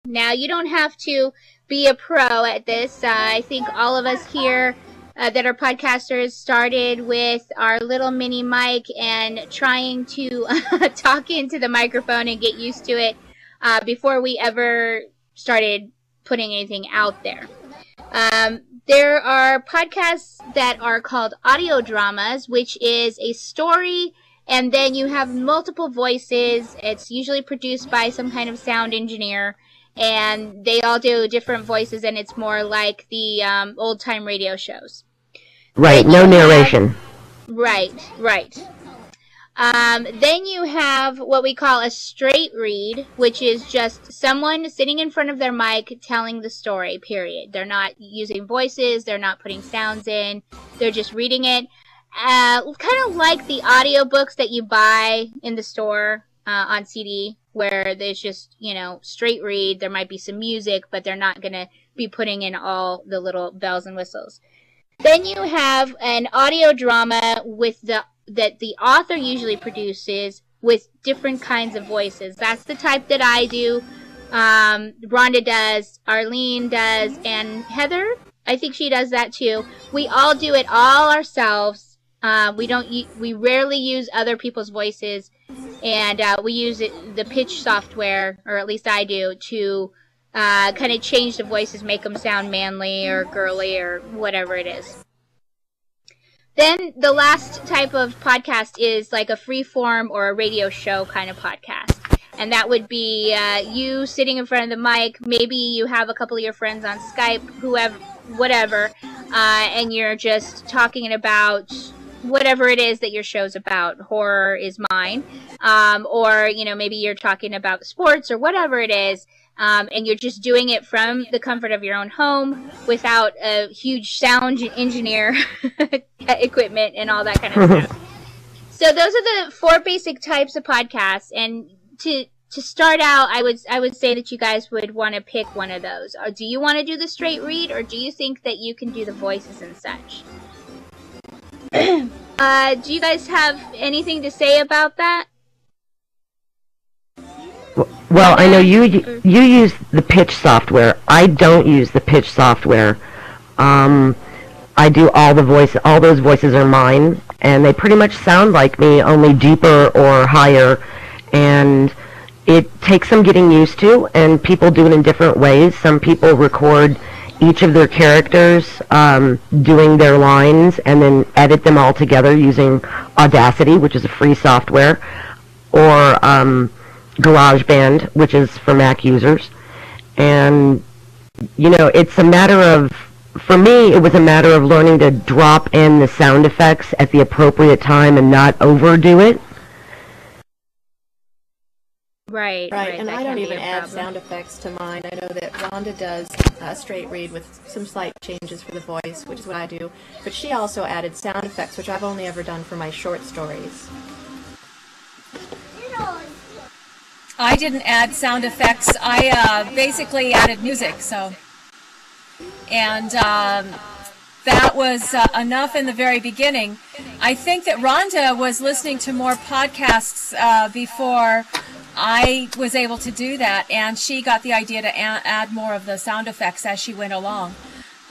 Now, you don't have to be a pro at this. I think all of us here that are podcasters started with our little mini mic and trying to talk into the microphone and get used to it before we ever started putting anything out there. There are podcasts that are called audio dramas, which is a story, and then you have multiple voices. It's usually produced by some kind of sound engineer, and they all do different voices, and it's more like the old-time radio shows. Right, no narration. Right. Then you have what we call a straight read, which is just someone sitting in front of their mic telling the story, period. They're not using voices, they're not putting sounds in, they're just reading it. Kind of like the audiobooks that you buy in the store on CD, where there's just, straight read. There might be some music, but they're not going to be putting in all the little bells and whistles. Then you have an audio drama that the author usually produces with different kinds of voices. That's the type that I do. Rhonda does, Arlene does, and Heather, I think she does that too. We all do it all ourselves. We rarely use other people's voices, and we use the pitch software, or at least I do, to kind of change the voices, make them sound manly or girly or whatever it is. Then the last type of podcast is like a free form or a radio show kind of podcast. And that would be you sitting in front of the mic. Maybe you have a couple of your friends on Skype, whatever, and you're just talking about whatever it is that your show's about. Horror is mine. Or, maybe you're talking about sports or whatever it is. And you're just doing it from the comfort of your own home without a huge sound engineer equipment and all that kind of stuff. So those are the 4 basic types of podcasts. And to start out, I would say that you guys would want to pick one of those. Or do you want to do the straight read, or do you think that you can do the voices and such? Do you guys have anything to say about that? Well, I know you use the pitch software. I don't use the pitch software. I do all those voices are mine, and they pretty much sound like me, only deeper or higher, and it takes some getting used to, and people do it in different ways. Some people record each of their characters doing their lines and then edit them all together using Audacity, which is a free software, or GarageBand, which is for Mac users. And, it's a matter of, for me, it was a matter of learning to drop in the sound effects at the appropriate time and not overdo it. Right. And I don't even add sound effects to mine. I know that Rhonda does a straight read with some slight changes for the voice, which is what I do. But she also added sound effects, which I've only ever done for my short stories. I didn't add sound effects. I basically added music, and that was enough in the very beginning. I think that Rhonda was listening to more podcasts before I was able to do that, and she got the idea to add more of the sound effects as she went along.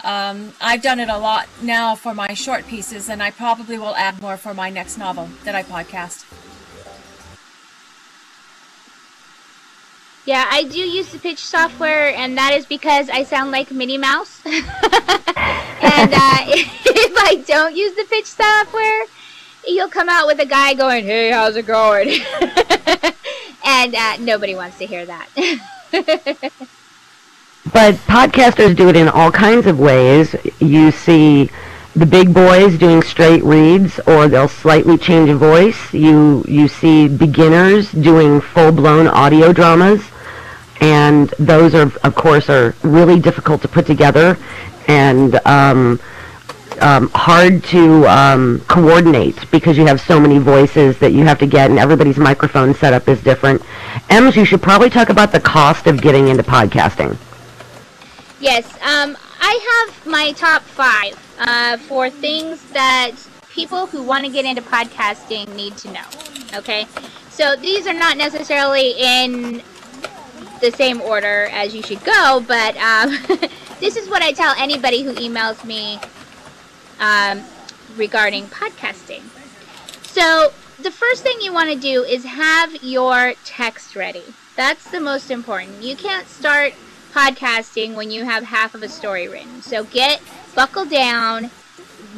I've done it a lot now for my short pieces, and I probably will add more for my next novel that I podcast. Yeah, I do use the pitch software, and that is because I sound like Minnie Mouse. And if I don't use the pitch software, you'll come out with a guy going, "Hey, how's it going?" And nobody wants to hear that. But podcasters do it in all kinds of ways. You see the big boys doing straight reads, or they'll slightly change a voice. You see beginners doing full-blown audio dramas. And those are, of course, are really difficult to put together and hard to coordinate because you have so many voices that you have to get, and everybody's microphone setup is different. Ems, you should probably talk about the cost of getting into podcasting. Yes, I have my top 5 for things that people who want to get into podcasting need to know. Okay, so these are not necessarily in the same order as you should go, but this is what I tell anybody who emails me regarding podcasting. So the first thing you want to do is have your text ready. That's the most important. You can't start podcasting when you have half of a story written. So buckle down,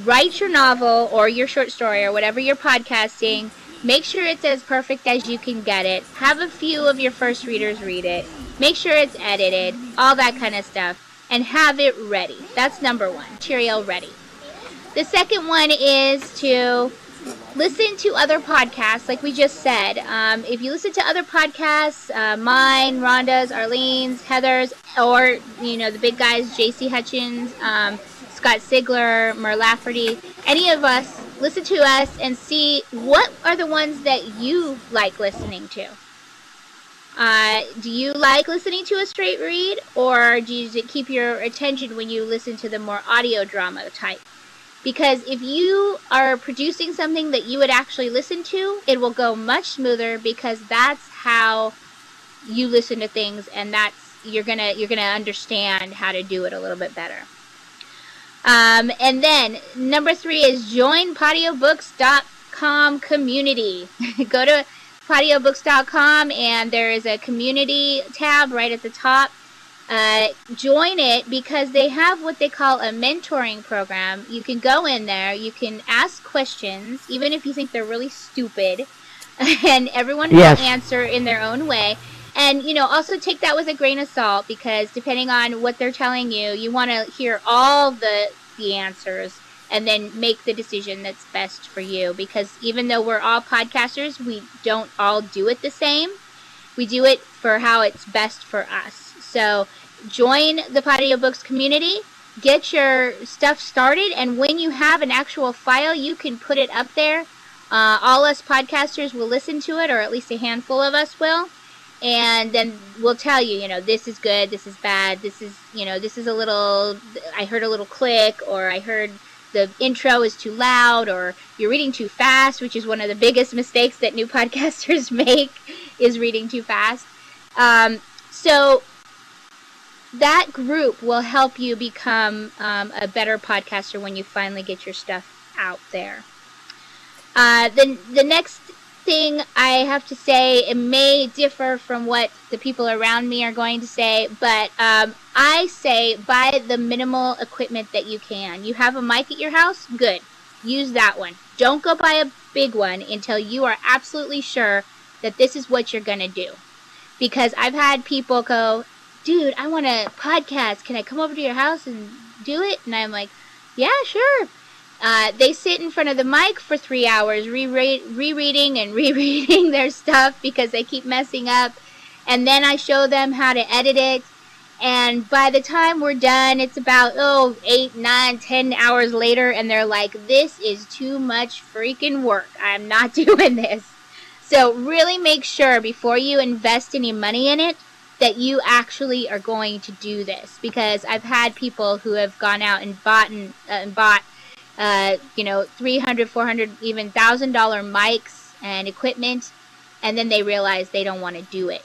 write your novel or your short story or whatever you're podcasting. Make sure it's as perfect as you can get it. Have a few of your first readers read it. Make sure it's edited, all that kind of stuff, and have it ready. That's number one, material ready. The second one is to listen to other podcasts, like we just said. If you listen to other podcasts, mine, Rhonda's, Arlene's, Heather's, or, the big guys, J.C. Hutchins, Scott Sigler, Mer Lafferty, any of us, listen to us and see what are the ones that you like listening to. Do you like listening to a straight read, or does it keep your attention when you listen to the more audio drama type? Because if you are producing something that you would actually listen to, it will go much smoother, because that's how you listen to things, and you're gonna understand how to do it a little bit better. And then number 3 is join podiobooks.com community. Go to podiobooks.com and there is a community tab right at the top. Join it, because they have what they call a mentoring program. You can go in there, you can ask questions, even if you think they're really stupid, and everyone will answer in their own way. And, also take that with a grain of salt, because depending on what they're telling you, you want to hear all the answers and then make the decision that's best for you. Because even though we're all podcasters, we don't all do it the same. We do it for how it's best for us. So join the Audiobooks community, get your stuff started, and when you have an actual file, you can put it up there. All us podcasters will listen to it, or at least a handful of us will. And then we'll tell you, this is good, this is bad, this is, this is a little, I heard a little click, or I heard the intro is too loud, or you're reading too fast, which is one of the biggest mistakes that new podcasters make, is reading too fast. So that group will help you become a better podcaster when you finally get your stuff out there. The next thing I have to say, it may differ from what the people around me are going to say, but I say buy the minimal equipment that you can. You have a mic at your house? Good. Use that one. Don't go buy a big one until you are absolutely sure that this is what you're going to do. Because I've had people go, dude, I want a podcast. Can I come over to your house and do it? And I'm like, yeah, sure. They sit in front of the mic for 3 hours rereading and rereading their stuff because they keep messing up. And then I show them how to edit it. And by the time we're done, it's about, 8, 9, 10 hours later. And they're like, this is too much freaking work. I'm not doing this. So really make sure before you invest any money in it that you actually are going to do this. Because I've had people who have gone out and bought $300, $400, even $1,000 mics and equipment, and then they realize they don't want to do it.